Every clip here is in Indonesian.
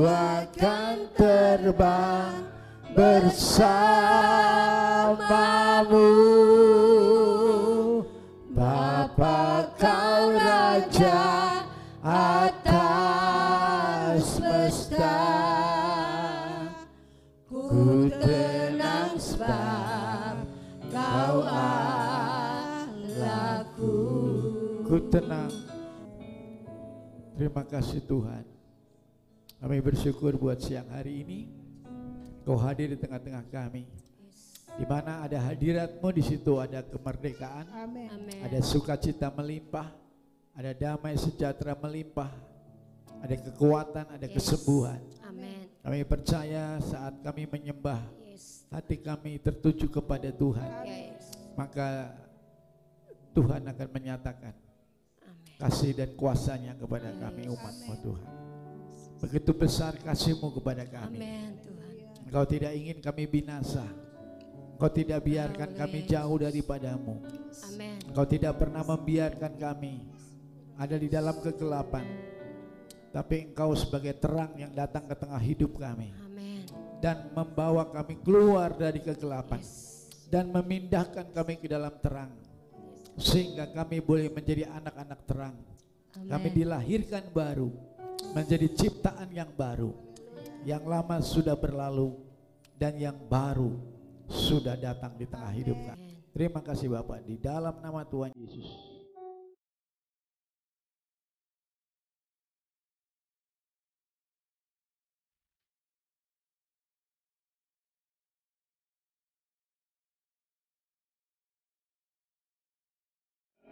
akan terbang bersamamu. Bapa kau Raja atas semesta, ku tenang sebab kau Allahku. Ku tenang. Terima kasih Tuhan. Kami bersyukur buat siang hari ini Kau hadir di tengah-tengah kami. Di mana ada hadirat-Mu, di situ ada kemerdekaan. Amin. Ada sukacita melimpah, ada damai sejahtera melimpah, ada kekuatan, ada kesembuhan. Amin. Kami percaya saat kami menyembah, hati kami tertuju kepada Tuhan. Maka Tuhan akan menyatakan kasih dan kuasa-Nya kepada kami umat-Mu Tuhan. Begitu besar kasih-Mu kepada kami. Amin, Tuhan. Engkau tidak ingin kami binasa. Engkau tidak biarkan kami jauh daripada-Mu. Amin. Engkau tidak pernah membiarkan kami ada di dalam kegelapan. Tapi Engkau sebagai terang yang datang ke tengah hidup kami. Amin. Dan membawa kami keluar dari kegelapan. Dan memindahkan kami ke dalam terang. Sehingga kami boleh menjadi anak-anak terang. Kami dilahirkan baru, menjadi ciptaan yang baru. Yang lama sudah berlalu dan yang baru sudah datang di tengah hidup kami. Terima kasih Bapak, di dalam nama Tuhan Yesus.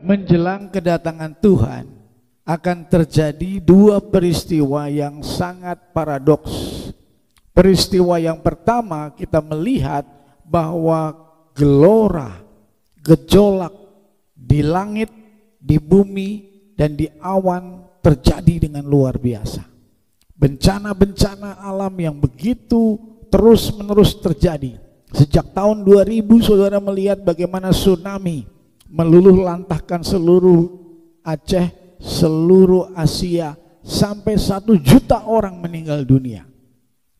Menjelang kedatangan Tuhan akan terjadi dua peristiwa yang sangat paradoks. Peristiwa yang pertama, kita melihat bahwa gelora, gejolak di langit, di bumi, dan di awan terjadi dengan luar biasa. Bencana-bencana alam yang begitu terus-menerus terjadi. Sejak tahun 2000 saudara melihat bagaimana tsunami meluluh lantahkan seluruh Aceh, seluruh Asia, sampai 1 juta orang meninggal dunia.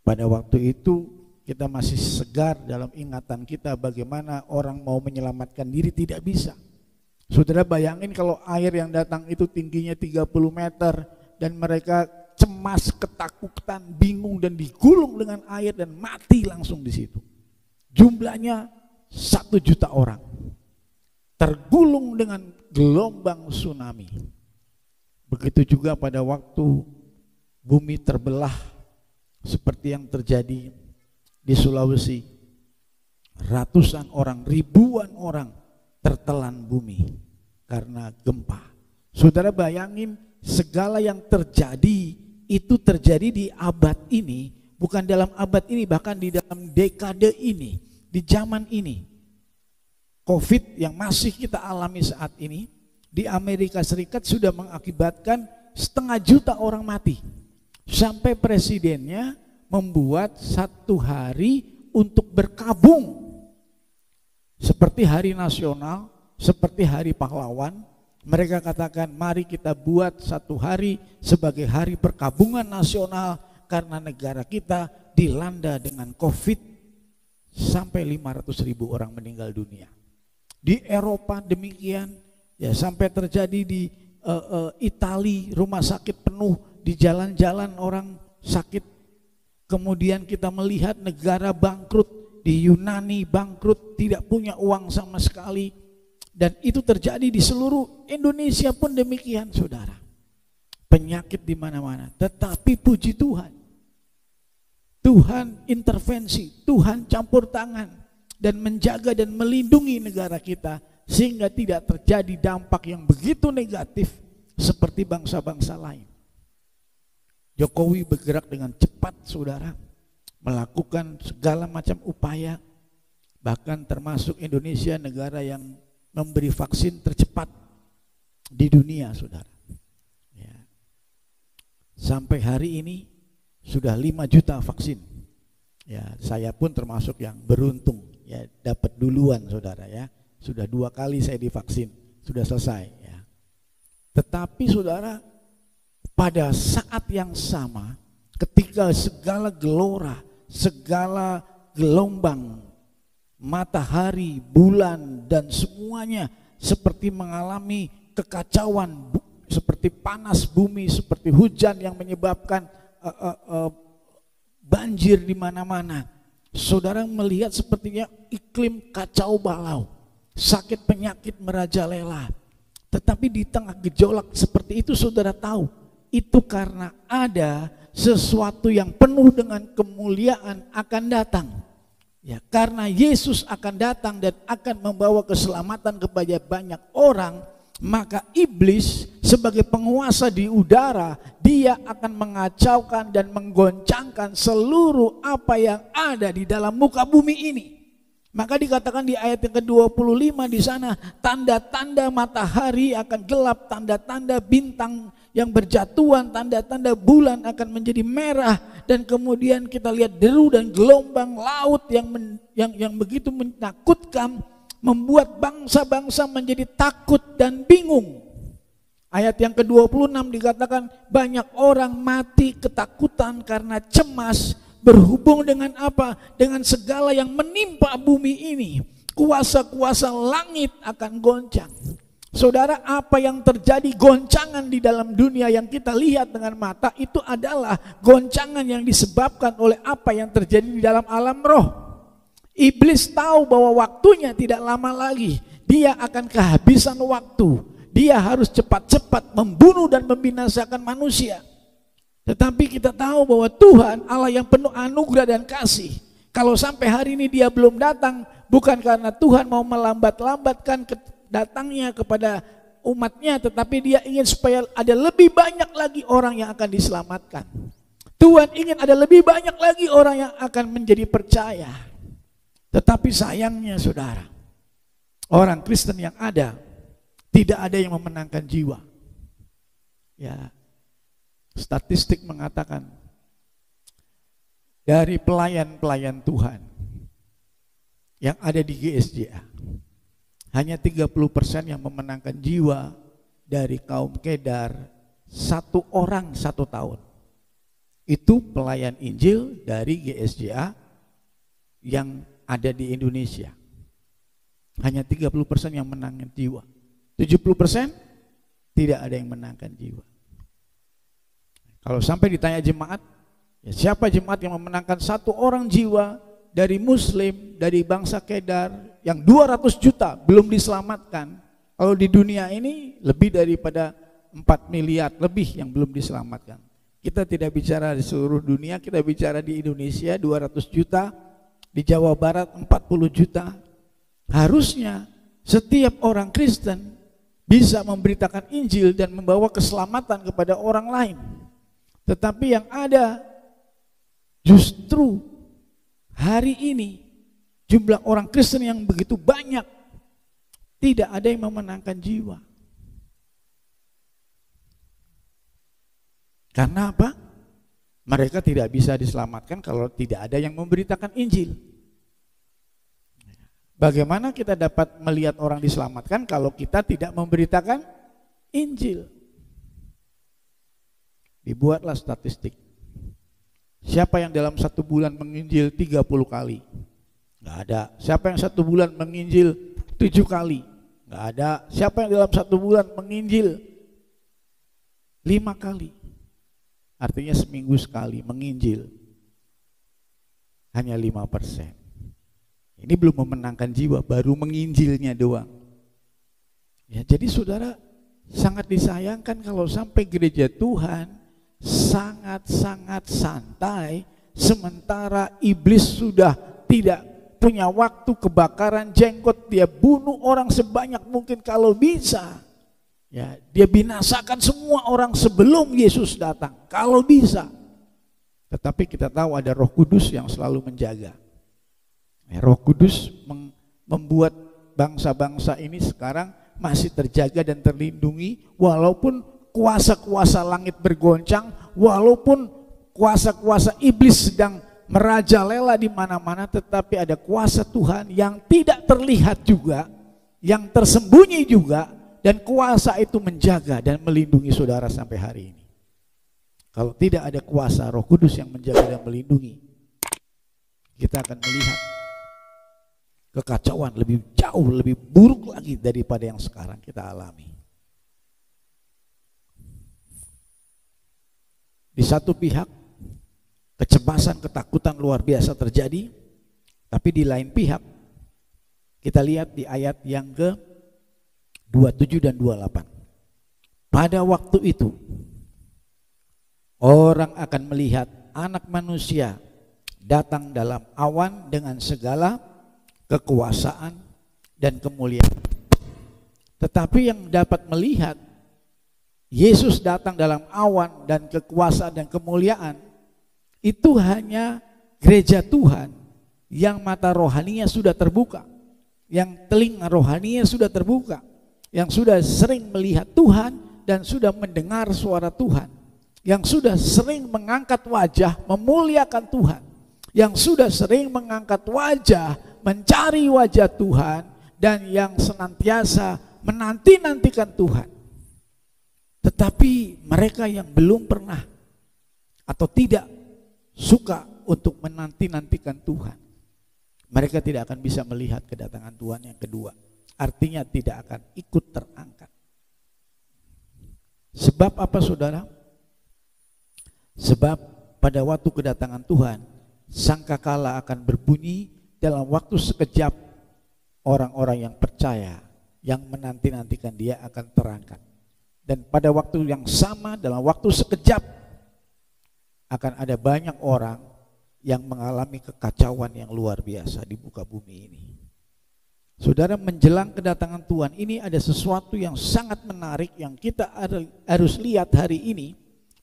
Pada waktu itu kita masih segar dalam ingatan kita bagaimana orang mau menyelamatkan diri tidak bisa. Saudara bayangin kalau air yang datang itu tingginya 30 meter dan mereka cemas, ketakutan, bingung dan digulung dengan air dan mati langsung di situ. Jumlahnya 1 juta orang. Tergulung dengan gelombang tsunami. Begitu juga pada waktu bumi terbelah seperti yang terjadi di Sulawesi. Ratusan orang, ribuan orang tertelan bumi karena gempa. Saudara bayangin segala yang terjadi itu terjadi di abad ini, bukan dalam abad ini, bahkan di dalam dekade ini, di zaman ini. Covid yang masih kita alami saat ini di Amerika Serikat sudah mengakibatkan 500 juta orang mati. Sampai presidennya membuat 1 hari untuk berkabung. Seperti hari nasional, seperti hari pahlawan. Mereka katakan mari kita buat 1 hari sebagai hari perkabungan nasional karena negara kita dilanda dengan Covid sampai 500.000 orang meninggal dunia. Di Eropa demikian, ya sampai terjadi di Italia rumah sakit penuh, di jalan-jalan orang sakit. Kemudian kita melihat negara bangkrut, di Yunani bangkrut, tidak punya uang sama sekali. Dan itu terjadi di seluruh Indonesia pun demikian, saudara. Penyakit di mana-mana, tetapi puji Tuhan. Tuhan intervensi, Tuhan campur tangan dan menjaga dan melindungi negara kita sehingga tidak terjadi dampak yang begitu negatif seperti bangsa-bangsa lain. Jokowi bergerak dengan cepat, saudara, melakukan segala macam upaya, bahkan termasuk Indonesia negara yang memberi vaksin tercepat di dunia, saudara. Ya. Sampai hari ini sudah 5 juta vaksin. Ya, saya pun termasuk yang beruntung. Ya, dapat duluan, saudara, ya. Sudah 2 kali saya divaksin, sudah selesai, ya. Tetapi saudara, pada saat yang sama ketika segala gelora, segala gelombang, matahari, bulan, dan semuanya seperti mengalami kekacauan, seperti panas bumi, seperti hujan yang menyebabkan banjir di mana-mana. Saudara melihat sepertinya iklim kacau balau, sakit penyakit merajalela. Tetapi di tengah gejolak seperti itu, saudara tahu, itu karena ada sesuatu yang penuh dengan kemuliaan akan datang. Ya, karena Yesus akan datang dan akan membawa keselamatan kepada banyak orang, maka iblis sebagai penguasa di udara, dia akan mengacaukan dan menggoncangkan seluruh apa yang ada di dalam muka bumi ini. Maka dikatakan di ayat yang ke-25 di sana, tanda-tanda matahari akan gelap, tanda-tanda bintang yang berjatuhan, tanda-tanda bulan akan menjadi merah, dan kemudian kita lihat deru dan gelombang laut yang begitu menakutkan, membuat bangsa-bangsa menjadi takut dan bingung. Ayat yang ke-26 dikatakan banyak orang mati ketakutan karena cemas, berhubung dengan apa? Dengan segala yang menimpa bumi ini. Kuasa-kuasa langit akan goncang. Saudara, apa yang terjadi goncangan di dalam dunia yang kita lihat dengan mata itu adalah goncangan yang disebabkan oleh apa yang terjadi di dalam alam roh. Iblis tahu bahwa waktunya tidak lama lagi. Dia akan kehabisan waktu. Dia harus cepat-cepat membunuh dan membinasakan manusia. Tetapi kita tahu bahwa Tuhan Allah yang penuh anugerah dan kasih. Kalau sampai hari ini dia belum datang, bukan karena Tuhan mau melambat-lambatkan datangnya kepada umatnya, tetapi dia ingin supaya ada lebih banyak lagi orang yang akan diselamatkan. Tuhan ingin ada lebih banyak lagi orang yang akan menjadi percaya. Tetapi sayangnya saudara, orang Kristen yang ada, tidak ada yang memenangkan jiwa. Ya, statistik mengatakan dari pelayan-pelayan Tuhan yang ada di GSJA, hanya 30% yang memenangkan jiwa dari kaum Kedar, 1 orang 1 tahun. Itu pelayan Injil dari GSJA yang ada di Indonesia. Hanya 30% yang menangkan jiwa. 70% tidak ada yang menangkan jiwa. Kalau sampai ditanya jemaat, ya siapa jemaat yang memenangkan 1 orang jiwa dari Muslim, dari bangsa Kedar yang 200 juta belum diselamatkan? Kalau di dunia ini lebih daripada 4 miliar lebih yang belum diselamatkan. Kita tidak bicara di seluruh dunia, kita bicara di Indonesia 200 juta, di Jawa Barat 40 juta. Harusnya setiap orang Kristen bisa memberitakan Injil dan membawa keselamatan kepada orang lain. Tetapi yang ada justru hari ini jumlah orang Kristen yang begitu banyak, tidak ada yang memenangkan jiwa. Karena apa? Mereka tidak bisa diselamatkan kalau tidak ada yang memberitakan Injil. Bagaimana kita dapat melihat orang diselamatkan kalau kita tidak memberitakan Injil? Dibuatlah statistik. Siapa yang dalam 1 bulan menginjil 30 kali? Nggak ada. Siapa yang 1 bulan menginjil 7 kali? Nggak ada. Siapa yang dalam 1 bulan menginjil 5 kali? Artinya seminggu sekali menginjil. Hanya 5%. Ini belum memenangkan jiwa, baru menginjilnya doang. Ya, jadi saudara, sangat disayangkan kalau sampai gereja Tuhan sangat-sangat santai, sementara iblis sudah tidak punya waktu. Kebakaran jenggot, dia bunuh orang sebanyak mungkin kalau bisa. Ya, dia binasakan semua orang sebelum Yesus datang kalau bisa. Tetapi kita tahu ada Roh Kudus yang selalu menjaga. Roh Kudus membuat bangsa-bangsa ini sekarang masih terjaga dan terlindungi, walaupun kuasa-kuasa langit bergoncang, walaupun kuasa-kuasa iblis sedang merajalela di mana-mana, tetapi ada kuasa Tuhan yang tidak terlihat juga, yang tersembunyi juga, dan kuasa itu menjaga dan melindungi saudara sampai hari ini. Kalau tidak ada kuasa Roh Kudus yang menjaga dan melindungi, kita akan melihat kekacauan lebih jauh, lebih buruk lagi daripada yang sekarang kita alami. Di satu pihak, kecemasan, ketakutan luar biasa terjadi, tapi di lain pihak, kita lihat di ayat yang ke-27 dan 28. Pada waktu itu, orang akan melihat Anak Manusia datang dalam awan dengan segala kekuasaan dan kemuliaan. Tetapi yang dapat melihat Yesus datang dalam awan dan kekuasaan dan kemuliaan itu hanya gereja Tuhan yang mata rohaninya sudah terbuka, yang telinga rohaninya sudah terbuka, yang sudah sering melihat Tuhan dan sudah mendengar suara Tuhan, yang sudah sering mengangkat wajah memuliakan Tuhan, yang sudah sering mengangkat wajah mencari wajah Tuhan, dan yang senantiasa menanti-nantikan Tuhan. Tetapi mereka yang belum pernah atau tidak suka untuk menanti-nantikan Tuhan, mereka tidak akan bisa melihat kedatangan Tuhan yang kedua. Artinya tidak akan ikut terangkat. Sebab apa, saudara? Sebab pada waktu kedatangan Tuhan, sangkakala akan berbunyi dalam waktu sekejap. Orang-orang yang percaya, yang menanti-nantikan Dia akan terangkat. Dan pada waktu yang sama, dalam waktu sekejap, akan ada banyak orang yang mengalami kekacauan yang luar biasa di muka bumi ini. Saudara, menjelang kedatangan Tuhan ini ada sesuatu yang sangat menarik yang kita harus lihat hari ini.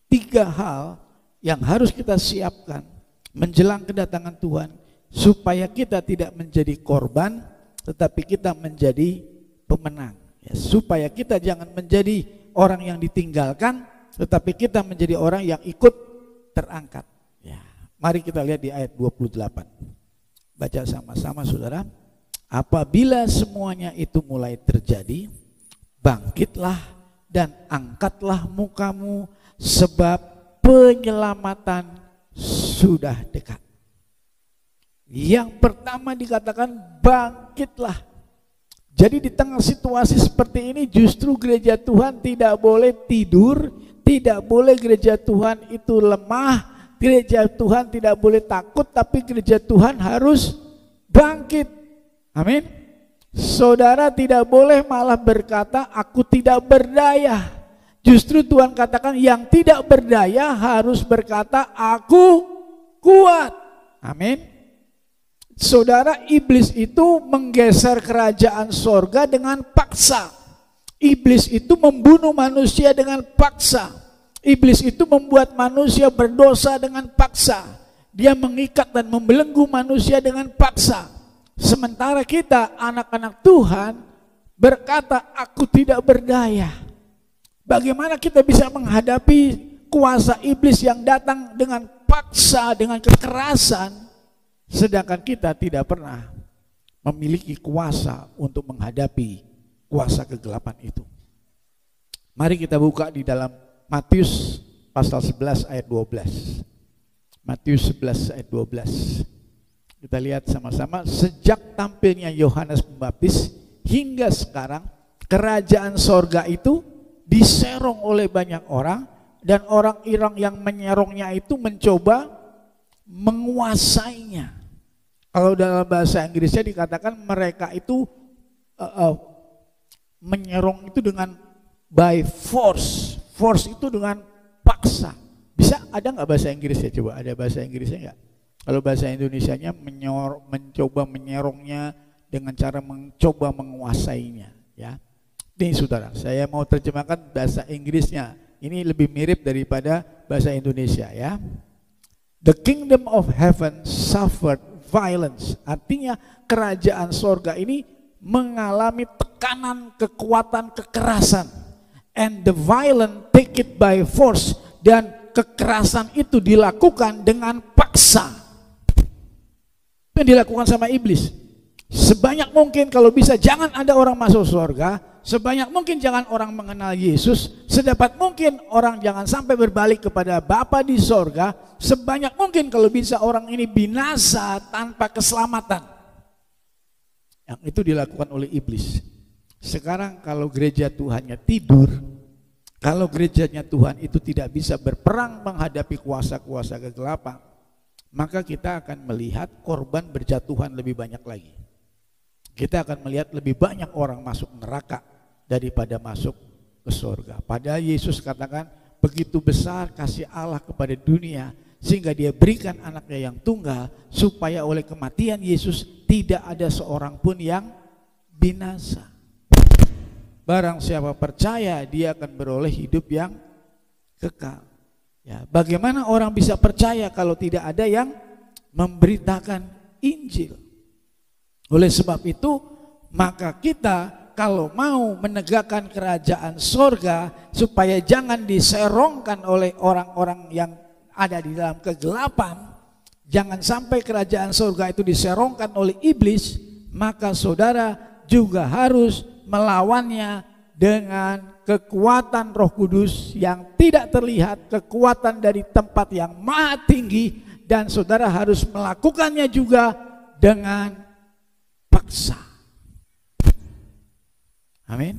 3 hal yang harus kita siapkan menjelang kedatangan Tuhan, supaya kita tidak menjadi korban, tetapi kita menjadi pemenang. Ya, supaya kita jangan menjadi orang yang ditinggalkan, tetapi kita menjadi orang yang ikut terangkat. Ya, mari kita lihat di ayat 28. Baca sama-sama, saudara. Apabila semuanya itu mulai terjadi, bangkitlah dan angkatlah mukamu, sebab penyelamatan sudah dekat. Yang pertama dikatakan bangkitlah. Jadi di tengah situasi seperti ini justru gereja Tuhan tidak boleh tidur, tidak boleh gereja Tuhan itu lemah, gereja Tuhan tidak boleh takut, tapi gereja Tuhan harus bangkit. Amin. Saudara tidak boleh malah berkata aku tidak berdaya. Justru Tuhan katakan yang tidak berdaya harus berkata aku kuat. Amin. Saudara, iblis itu menggeser kerajaan sorga dengan paksa. Iblis itu membunuh manusia dengan paksa. Iblis itu membuat manusia berdosa dengan paksa. Dia mengikat dan membelenggu manusia dengan paksa. Sementara kita, anak-anak Tuhan, berkata, aku tidak berdaya. Bagaimana kita bisa menghadapi kuasa iblis yang datang dengan paksa, dengan kekerasan, sedangkan kita tidak pernah memiliki kuasa untuk menghadapi kuasa kegelapan itu. Mari kita buka di dalam Matius pasal 11 ayat 12. Matius 11 ayat 12. Kita lihat sama-sama. Sejak tampilnya Yohanes Pembaptis hingga sekarang, kerajaan sorga itu diserong oleh banyak orang, dan orang-orang yang menyerongnya itu mencoba menguasainya. Kalau dalam bahasa Inggrisnya dikatakan mereka itu menyerong itu dengan by force. Force itu dengan paksa. Bisa ada nggak bahasa Inggrisnya? Coba ada bahasa Inggrisnya nggak? Kalau bahasa Indonesianya mencoba menyerongnya dengan cara mencoba menguasainya. Ya, ini saudara, saya mau terjemahkan bahasa Inggrisnya. Ini lebih mirip daripada bahasa Indonesia, ya. The kingdom of heaven suffered violence. Artinya kerajaan sorga ini mengalami tekanan, kekuatan, kekerasan. And the violent take it by force. Dan kekerasan itu dilakukan dengan paksa. Yang dilakukan sama iblis. Sebanyak mungkin kalau bisa jangan ada orang masuk sorga, sebanyak mungkin jangan orang mengenal Yesus, sedapat mungkin orang jangan sampai berbalik kepada Bapa di sorga, sebanyak mungkin kalau bisa orang ini binasa tanpa keselamatan. Yang itu dilakukan oleh iblis. Sekarang kalau gereja Tuhannya tidur, kalau gerejanya Tuhan itu tidak bisa berperang menghadapi kuasa-kuasa kegelapan, maka kita akan melihat korban berjatuhan lebih banyak lagi. Kita akan melihat lebih banyak orang masuk neraka daripada masuk ke surga. Padahal Yesus katakan begitu besar kasih Allah kepada dunia sehingga dia berikan anaknya yang tunggal supaya oleh kematian Yesus tidak ada seorang pun yang binasa. Barang siapa percaya dia akan beroleh hidup yang kekal. Ya, bagaimana orang bisa percaya kalau tidak ada yang memberitakan Injil? Oleh sebab itu, maka kita kalau mau menegakkan kerajaan sorga supaya jangan diserongkan oleh orang-orang yang ada di dalam kegelapan, jangan sampai kerajaan sorga itu diserongkan oleh iblis, maka saudara juga harus melawannya dengan kekuatan Roh Kudus yang tidak terlihat, kekuatan dari tempat yang maha tinggi, dan saudara harus melakukannya juga dengan paksa. Amin.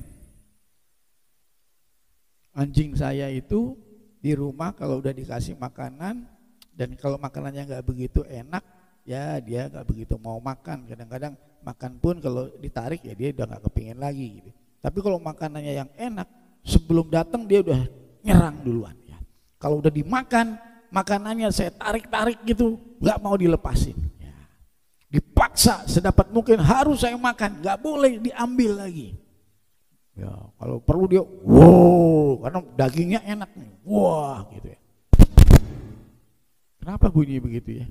Anjing saya itu di rumah kalau udah dikasih makanan, dan kalau makanannya nggak begitu enak, ya dia nggak begitu mau makan. Kadang-kadang makan pun kalau ditarik ya dia udah nggak kepingin lagi gitu. Tapi kalau makanannya yang enak, sebelum datang dia udah nyerang duluan ya. Kalau udah dimakan, makanannya saya tarik-tarik gitu, nggak mau dilepasin ya. Dipaksa sedapat mungkin harus saya makan, nggak boleh diambil lagi ya. Kalau perlu dia wow, karena dagingnya enak nih, wah gitu ya. Kenapa bunyi begitu ya?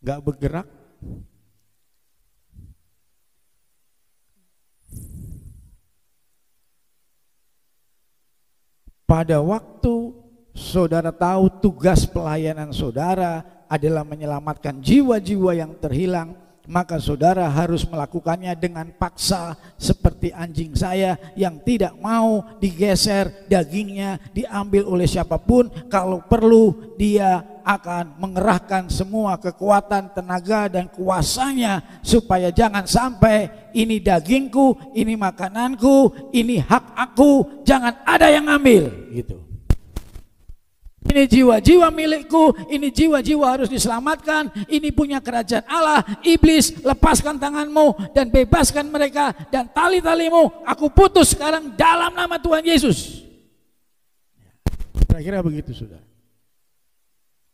Nggak bergerak. Pada waktu saudara tahu tugas pelayanan saudara adalah menyelamatkan jiwa-jiwa yang terhilang, maka saudara harus melakukannya dengan paksa seperti anjing saya yang tidak mau digeser dagingnya, diambil oleh siapapun. Kalau perlu dia akan mengerahkan semua kekuatan, tenaga, dan kuasanya supaya jangan sampai ini dagingku, ini makananku, ini hak aku, jangan ada yang ambil gitu. Ini jiwa-jiwa milikku, ini jiwa-jiwa harus diselamatkan, ini punya kerajaan Allah. Iblis, lepaskan tanganmu dan bebaskan mereka, dan tali-talimu aku putus sekarang dalam nama Tuhan Yesus. Kira-kira begitu sudah.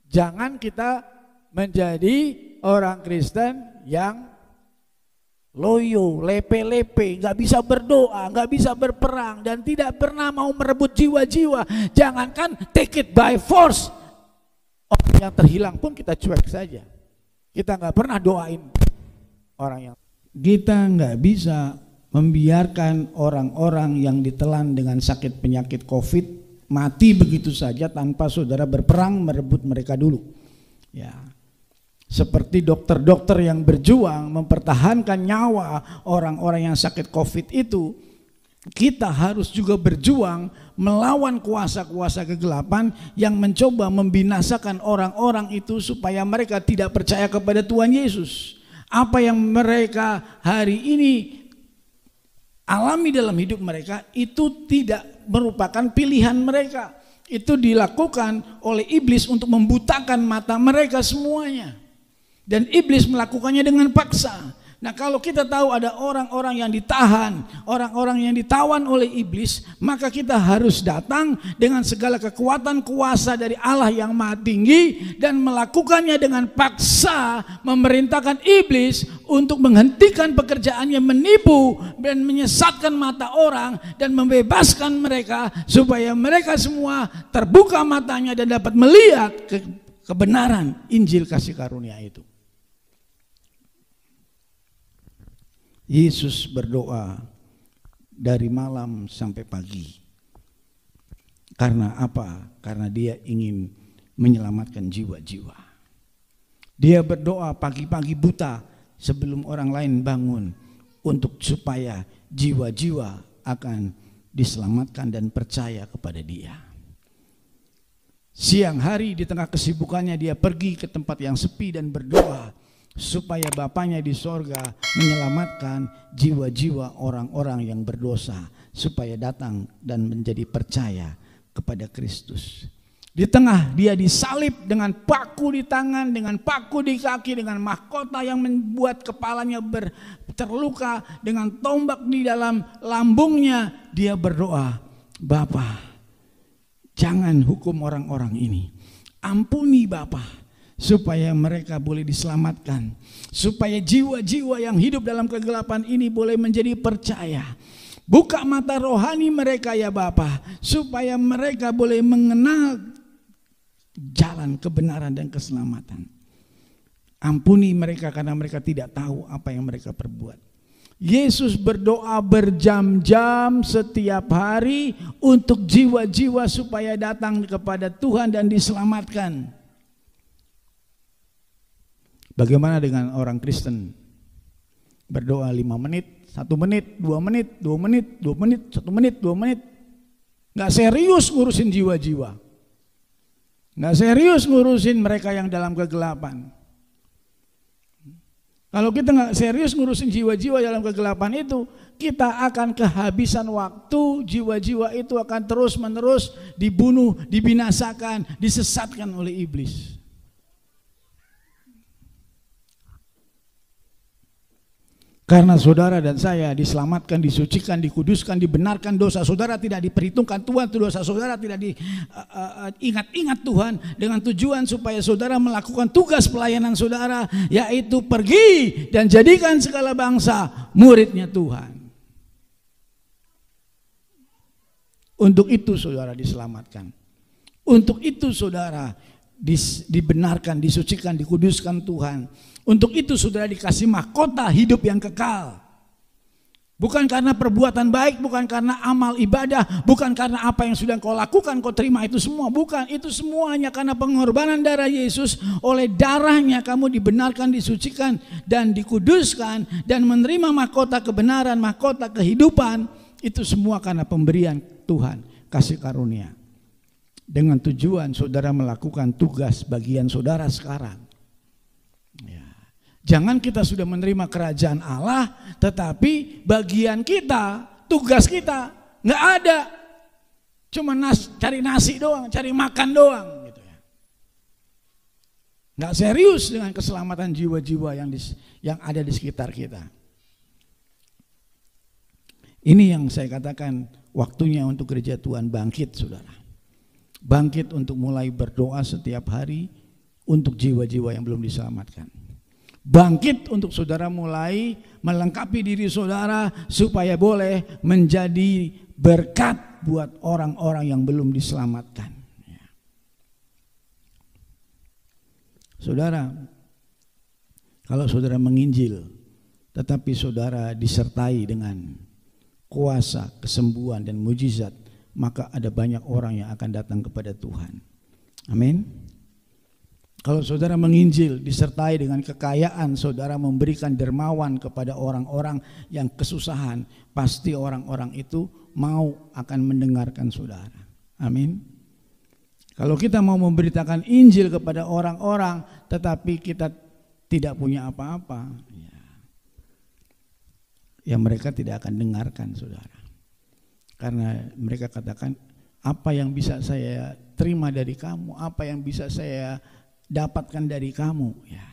Jangan kita menjadi orang Kristen yang loyo, lepe-lepe, nggak bisa berdoa, nggak bisa berperang, dan tidak pernah mau merebut jiwa-jiwa. Jangankan take it by force, orang yang terhilang pun kita cuek saja. Kita nggak pernah doain orang yang. Kita nggak bisa membiarkan orang-orang yang ditelan dengan sakit penyakit COVID mati begitu saja tanpa saudara berperang merebut mereka dulu. Ya. Seperti dokter-dokter yang berjuang mempertahankan nyawa orang-orang yang sakit COVID itu, kita harus juga berjuang melawan kuasa-kuasa kegelapan yang mencoba membinasakan orang-orang itu supaya mereka tidak percaya kepada Tuhan Yesus. Apa yang mereka hari ini alami dalam hidup mereka itu tidak merupakan pilihan mereka. Itu dilakukan oleh iblis untuk membutakan mata mereka semuanya. Dan iblis melakukannya dengan paksa. Nah, kalau kita tahu ada orang-orang yang ditahan, orang-orang yang ditawan oleh iblis, maka kita harus datang dengan segala kekuatan kuasa dari Allah yang maha tinggi dan melakukannya dengan paksa, memerintahkan iblis untuk menghentikan pekerjaannya menipu dan menyesatkan mata orang dan membebaskan mereka supaya mereka semua terbuka matanya dan dapat melihat kebenaran Injil kasih karunia itu. Yesus berdoa dari malam sampai pagi. Karena apa? Karena dia ingin menyelamatkan jiwa-jiwa. Dia berdoa pagi-pagi buta sebelum orang lain bangun untuk supaya jiwa-jiwa akan diselamatkan dan percaya kepada Dia. Siang hari di tengah kesibukannya dia pergi ke tempat yang sepi dan berdoa supaya Bapaknya di sorga menyelamatkan jiwa-jiwa orang-orang yang berdosa supaya datang dan menjadi percaya kepada Kristus. Di tengah dia disalib dengan paku di tangan, dengan paku di kaki, dengan mahkota yang membuat kepalanya terluka, dengan tombak di dalam lambungnya. Dia berdoa, Bapa, jangan hukum orang-orang ini, ampuni Bapa, supaya mereka boleh diselamatkan, supaya jiwa-jiwa yang hidup dalam kegelapan ini boleh menjadi percaya. Buka mata rohani mereka ya Bapa, supaya mereka boleh mengenal jalan kebenaran dan keselamatan. Ampuni mereka karena mereka tidak tahu apa yang mereka perbuat. Yesus berdoa berjam-jam setiap hari untuk jiwa-jiwa supaya datang kepada Tuhan dan diselamatkan. Bagaimana dengan orang Kristen? Berdoa 5 menit, 1 menit, 2 menit, 2 menit, 2 menit, 1 menit, 2 menit. Gak serius ngurusin jiwa-jiwa. Gak serius ngurusin mereka yang dalam kegelapan. Kalau kita gak serius ngurusin jiwa-jiwa dalam kegelapan itu, kita akan kehabisan waktu. Jiwa-jiwa itu akan terus-menerus dibunuh, dibinasakan, disesatkan oleh iblis. Karena saudara dan saya diselamatkan, disucikan, dikuduskan, dibenarkan, dosa saudara tidak diperhitungkan Tuhan, dosa saudara tidak diingat-ingat Tuhan, dengan tujuan supaya saudara melakukan tugas pelayanan saudara, yaitu pergi dan jadikan segala bangsa muridnya Tuhan. Untuk itu saudara diselamatkan. Untuk itu saudara dibenarkan, disucikan, dikuduskan Tuhan. Untuk itu saudara dikasih mahkota hidup yang kekal. Bukan karena perbuatan baik, bukan karena amal ibadah, bukan karena apa yang sudah kau lakukan, kau terima itu semua. Bukan, itu semuanya karena pengorbanan darah Yesus. Oleh darahnya kamu dibenarkan, disucikan, dan dikuduskan, dan menerima mahkota kebenaran, mahkota kehidupan. Itu semua karena pemberian Tuhan, kasih karunia. Dengan tujuan saudara melakukan tugas bagian saudara sekarang. Jangan kita sudah menerima kerajaan Allah, tetapi bagian kita, tugas kita nggak ada, cuma cari nasi doang, cari makan doang, gitu ya. Nggak serius dengan keselamatan jiwa-jiwa yang ada di sekitar kita. Ini yang saya katakan waktunya untuk gereja Tuhan bangkit, saudara. Bangkit untuk mulai berdoa setiap hari untuk jiwa-jiwa yang belum diselamatkan. Bangkit untuk saudara mulai melengkapi diri saudara supaya boleh menjadi berkat buat orang-orang yang belum diselamatkan. Saudara, kalau saudara menginjil tetapi saudara disertai dengan kuasa, kesembuhan dan mujizat, maka ada banyak orang yang akan datang kepada Tuhan. Amin. Kalau saudara menginjil disertai dengan kekayaan, saudara memberikan dermawan kepada orang-orang yang kesusahan, pasti orang-orang itu mau akan mendengarkan saudara. Amin. Kalau kita mau memberitakan Injil kepada orang-orang tetapi kita tidak punya apa-apa, ya mereka tidak akan dengarkan saudara. Karena mereka katakan, apa yang bisa saya terima dari kamu, apa yang bisa saya dapatkan dari kamu, ya.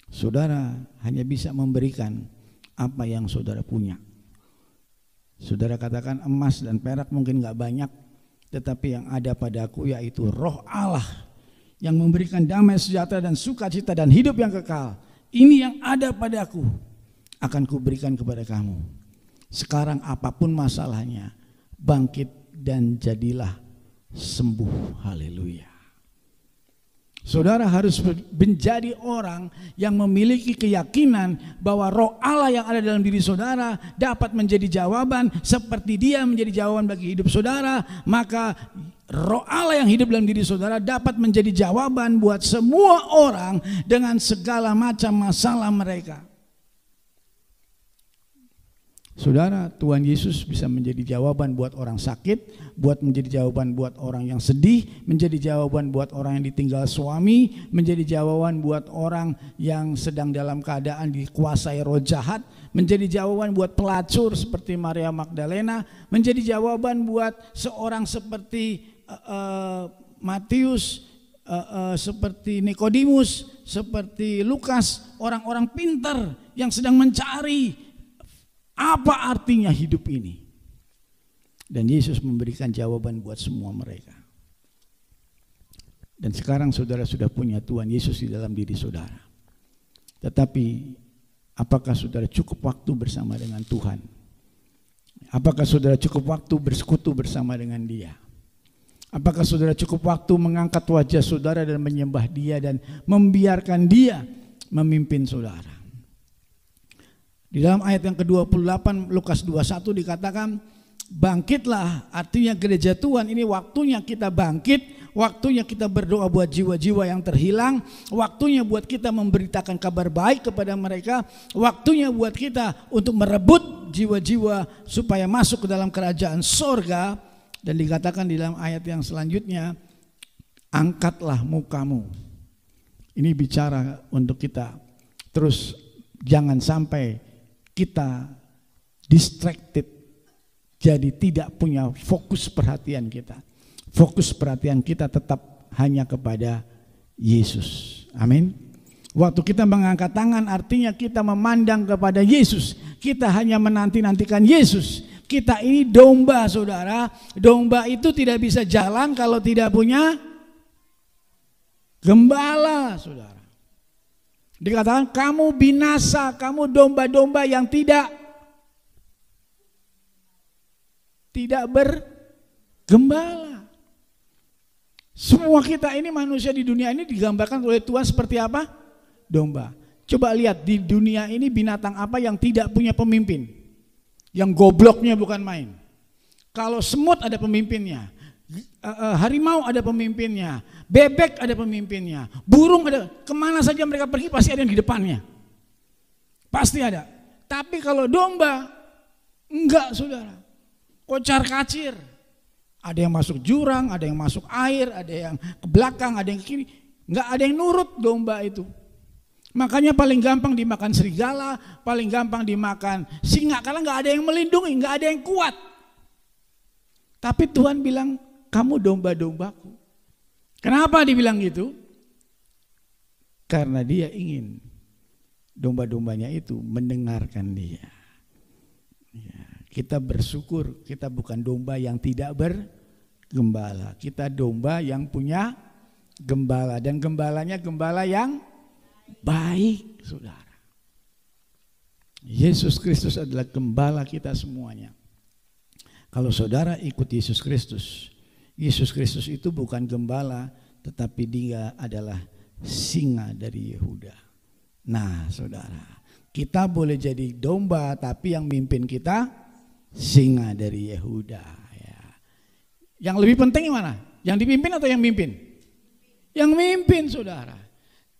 Saudara hanya bisa memberikan apa yang saudara punya. Saudara katakan emas dan perak mungkin gak banyak, tetapi yang ada padaku yaitu Roh Allah yang memberikan damai sejahtera dan sukacita dan hidup yang kekal. Ini yang ada padaku akan kuberikan kepada kamu. Sekarang apapun masalahnya, bangkit dan jadilah sembuh. Haleluya. Saudara harus menjadi orang yang memiliki keyakinan bahwa Roh Allah yang ada dalam diri saudara dapat menjadi jawaban. Seperti Dia menjadi jawaban bagi hidup saudara, maka Roh Allah yang hidup dalam diri saudara dapat menjadi jawaban buat semua orang dengan segala macam masalah mereka. Saudara, Tuhan Yesus bisa menjadi jawaban buat orang sakit, menjadi jawaban buat orang yang sedih, menjadi jawaban buat orang yang ditinggal suami, menjadi jawaban buat orang yang sedang dalam keadaan dikuasai roh jahat, menjadi jawaban buat pelacur seperti Maria Magdalena, menjadi jawaban buat seorang seperti Matius, seperti Nikodemus, seperti Lukas, orang-orang pintar yang sedang mencari apa artinya hidup ini. Dan Yesus memberikan jawaban buat semua mereka. Dan sekarang saudara sudah punya Tuhan Yesus di dalam diri saudara. Tetapi apakah saudara cukup waktu bersama dengan Tuhan? Apakah saudara cukup waktu bersekutu bersama dengan Dia? Apakah saudara cukup waktu mengangkat wajah saudara dan menyembah Dia dan membiarkan Dia memimpin saudara? Di dalam ayat yang ke-28 Lukas 21 dikatakan, bangkitlah, artinya gereja Tuhan ini waktunya kita bangkit, waktunya kita berdoa buat jiwa-jiwa yang terhilang, waktunya buat kita memberitakan kabar baik kepada mereka, waktunya buat kita untuk merebut jiwa-jiwa supaya masuk ke dalam kerajaan sorga. Dan dikatakan di dalam ayat yang selanjutnya, angkatlah mukamu. Ini bicara untuk kita. Terus jangan sampai kita distracted, jadi tidak punya fokus perhatian kita. Fokus perhatian kita tetap hanya kepada Yesus. Amin. Waktu kita mengangkat tangan artinya kita memandang kepada Yesus. Kita hanya menanti-nantikan Yesus. Kita ini domba, saudara. Domba itu tidak bisa jalan kalau tidak punya gembala, saudara. Dikatakan kamu binasa, kamu domba-domba yang tidak bergembala. Semua kita ini manusia di dunia ini digambarkan oleh Tuhan seperti apa? Domba. Coba lihat di dunia ini binatang apa yang tidak punya pemimpin? Yang gobloknya bukan main. Kalau semut ada pemimpinnya. Harimau ada pemimpinnya, bebek ada pemimpinnya, burung ada, kemana saja mereka pergi pasti ada yang di depannya, pasti ada. Tapi kalau domba enggak, saudara, kocar kacir, ada yang masuk jurang, ada yang masuk air, ada yang ke belakang, ada yang ke kiri, enggak ada yang nurut domba itu. Makanya paling gampang dimakan serigala, paling gampang dimakan singa, karena enggak ada yang melindungi, enggak ada yang kuat. Tapi Tuhan bilang, kamu domba-dombaku. Kenapa dibilang gitu? Karena Dia ingin domba-dombanya itu mendengarkan Dia. Ya, kita bersyukur kita bukan domba yang tidak bergembala. Kita domba yang punya gembala. Dan gembalanya gembala yang baik, saudara. Yesus Kristus adalah gembala kita semuanya. Kalau saudara ikut Yesus Kristus, Yesus Kristus itu bukan gembala, tetapi Dia adalah singa dari Yehuda. Nah, saudara, kita boleh jadi domba, tapi yang mimpin kita singa dari Yehuda. Ya. Yang lebih penting mana? Yang dipimpin atau yang mimpin? Yang mimpin, saudara.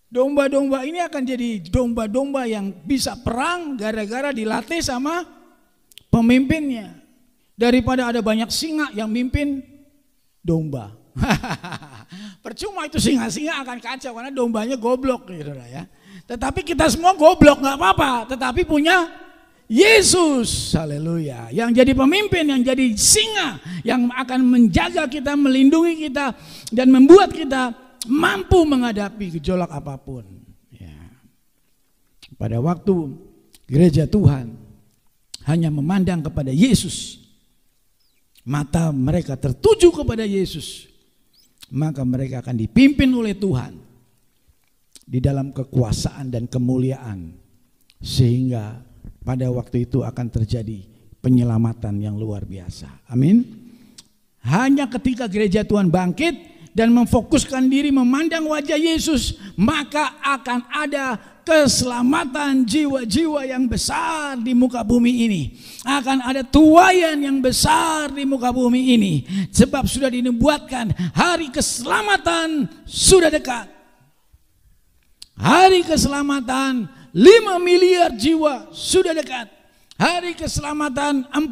Domba-domba ini akan jadi domba-domba yang bisa perang gara-gara dilatih sama pemimpinnya. Daripada ada banyak singa yang mimpin domba. Percuma itu singa-singa akan kacau karena dombanya goblok, ya. Tetapi kita semua goblok nggak apa-apa, tetapi punya Yesus, haleluya, yang jadi pemimpin, yang jadi singa, yang akan menjaga kita, melindungi kita, dan membuat kita mampu menghadapi gejolak apapun. Ya. Pada waktu gereja Tuhan hanya memandang kepada Yesus, mata mereka tertuju kepada Yesus, maka mereka akan dipimpin oleh Tuhan di dalam kekuasaan dan kemuliaan, sehingga pada waktu itu akan terjadi penyelamatan yang luar biasa. Amin. Hanya ketika gereja Tuhan bangkit dan memfokuskan diri memandang wajah Yesus, maka akan ada keselamatan jiwa-jiwa yang besar di muka bumi ini. Akan ada tuaian yang besar di muka bumi ini. Sebab sudah dinubuatkan hari keselamatan sudah dekat. Hari keselamatan 5 miliar jiwa sudah dekat. Hari keselamatan 40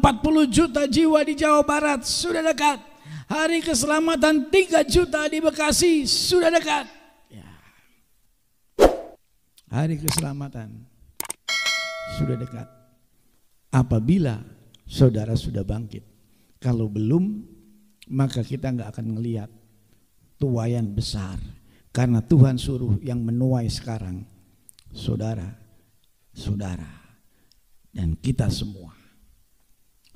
juta jiwa di Jawa Barat sudah dekat. Hari keselamatan 3 juta di Bekasi sudah dekat. Ya. Hari keselamatan sudah dekat. Apabila saudara sudah bangkit. Kalau belum, maka kita nggak akan ngelihat tuaian besar. Karena Tuhan suruh yang menuai sekarang. Saudara, dan kita semua.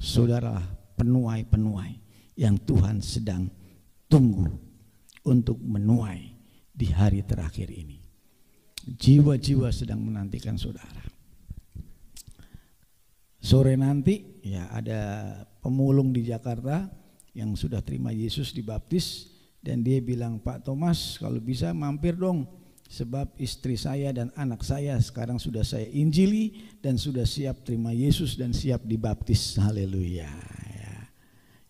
Saudara penuai-penuai yang Tuhan sedang tunggu untuk menuai di hari terakhir ini. Jiwa-jiwa sedang menantikan saudara. Sore nanti ya ada pemulung di Jakarta yang sudah terima Yesus dibaptis, dan dia bilang, Pak Thomas kalau bisa mampir dong, sebab istri saya dan anak saya sekarang sudah saya injili dan sudah siap terima Yesus dan siap dibaptis. Haleluya. Ya.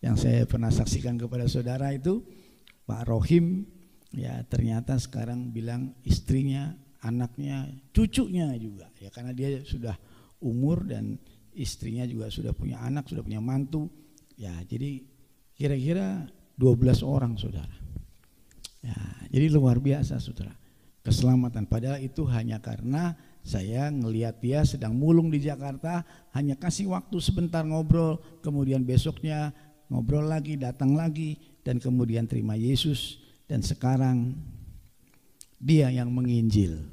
Yang saya pernah saksikan kepada saudara itu Pak Rohim, ya ternyata sekarang bilang istrinya, anaknya, cucunya juga, ya karena dia sudah umur dan istrinya juga sudah punya anak, sudah punya mantu. Ya, jadi kira-kira 12 orang saudara. Ya, jadi luar biasa saudara. Keselamatan, padahal itu hanya karena saya ngelihat dia sedang mulung di Jakarta, hanya kasih waktu sebentar ngobrol, kemudian besoknya ngobrol lagi, datang lagi, dan kemudian terima Yesus. Dan sekarang dia yang menginjil,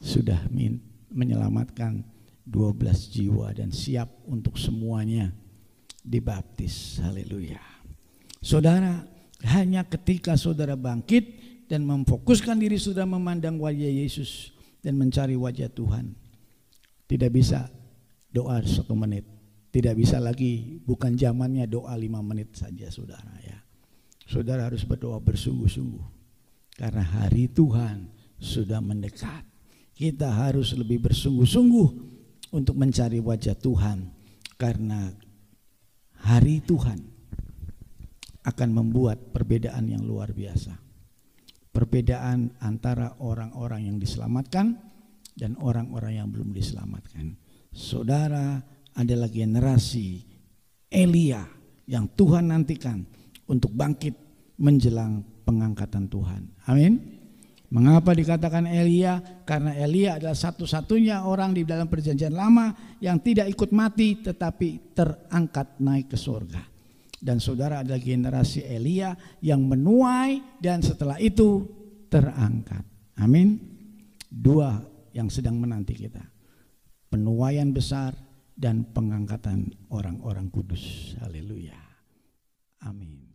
sudah menyelamatkan 12 jiwa dan siap untuk semuanya dibaptis. Haleluya. Saudara, hanya ketika saudara bangkit dan memfokuskan diri saudara memandang wajah Yesus dan mencari wajah Tuhan, tidak bisa doa 1 menit, tidak bisa lagi, bukan zamannya doa 5 menit saja saudara ya. Saudara harus berdoa bersungguh-sungguh karena hari Tuhan sudah mendekat. Kita harus lebih bersungguh-sungguh untuk mencari wajah Tuhan, karena hari Tuhan akan membuat perbedaan yang luar biasa. Perbedaan antara orang-orang yang diselamatkan dan orang-orang yang belum diselamatkan. Saudara adalah generasi Elia yang Tuhan nantikan untuk bangkit menjelang pengangkatan Tuhan. Amin. Mengapa dikatakan Elia? Karena Elia adalah satu-satunya orang di dalam perjanjian lama yang tidak ikut mati tetapi terangkat naik ke surga. Dan saudara adalah generasi Elia yang menuai dan setelah itu terangkat. Amin. 2 yang sedang menanti kita. Penuaian besar dan pengangkatan orang-orang kudus. Haleluya. Amin.